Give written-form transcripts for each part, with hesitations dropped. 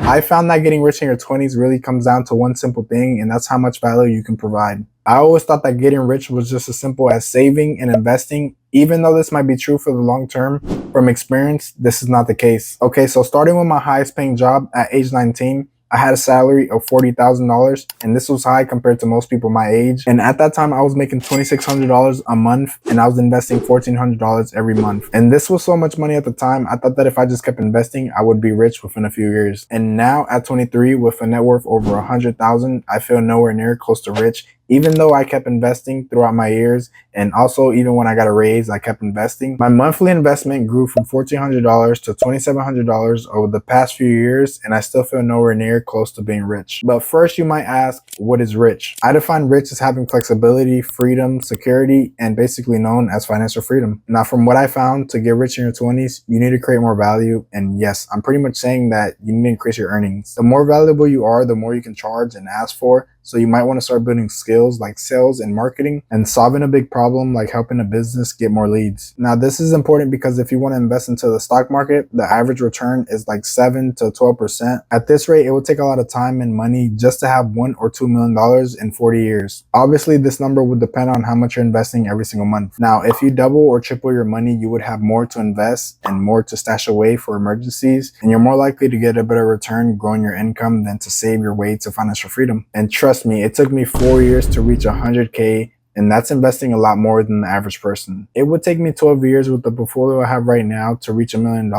I found that getting rich in your 20s really comes down to one simple thing, and that's how much value you can provide. I always thought that getting rich was just as simple as saving and investing. Even though this might be true for the long term, from experience, this is not the case. Okay, so starting with my highest paying job at age 19, I had a salary of $40,000, and this was high compared to most people my age. And at that time, I was making $2,600 a month, and I was investing $1,400 every month. And this was so much money at the time. I thought that if I just kept investing, I would be rich within a few years. And now at 23, with a net worth over 100,000, I feel nowhere near close to rich. Even though I kept investing throughout my years, and also even when I got a raise, I kept investing. My monthly investment grew from $1,400 to $2,700 over the past few years, and I still feel nowhere near close to being rich. But first you might ask, what is rich? I define rich as having flexibility, freedom, security, and basically known as financial freedom. Now, from what I found, to get rich in your 20s, you need to create more value. And yes, I'm pretty much saying that you need to increase your earnings. The more valuable you are, the more you can charge and ask for. So you might want to start building skills like sales and marketing, and solving a big problem like helping a business get more leads. Now, this is important because if you want to invest into the stock market, the average return is like 7 to 12%. At this rate, it will take a lot of time and money just to have $1 or $2 million in 40 years. Obviously, this number would depend on how much you're investing every single month. Now, if you double or triple your money, you would have more to invest and more to stash away for emergencies, and you're more likely to get a better return growing your income than to save your way to financial freedom. And trust me, it took me 4 years to reach 100K, and that's investing a lot more than the average person. It would take me 12 years with the portfolio I have right now to reach $1 million,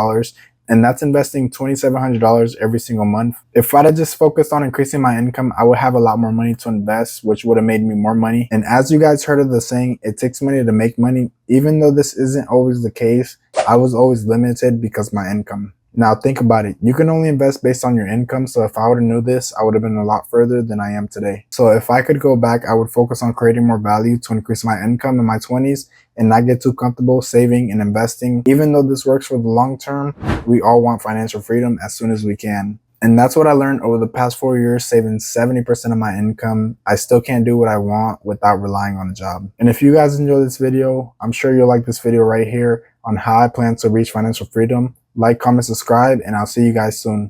and that's investing $2,700 every single month. If I'd have just focused on increasing my income, I would have a lot more money to invest, which would have made me more money. And as you guys heard of the saying, it takes money to make money. Even though this isn't always the case, I was always limited because of my income. Now think about it, you can only invest based on your income, so if I would have known this, I would have been a lot further than I am today. So if I could go back, I would focus on creating more value to increase my income in my 20s and not get too comfortable saving and investing. Even though this works for the long term, we all want financial freedom as soon as we can. And that's what I learned over the past 4 years, saving 70% of my income. I still can't do what I want without relying on a job. And if you guys enjoyed this video, I'm sure you'll like this video right here on how I plan to reach financial freedom. Like, comment, subscribe, and I'll see you guys soon.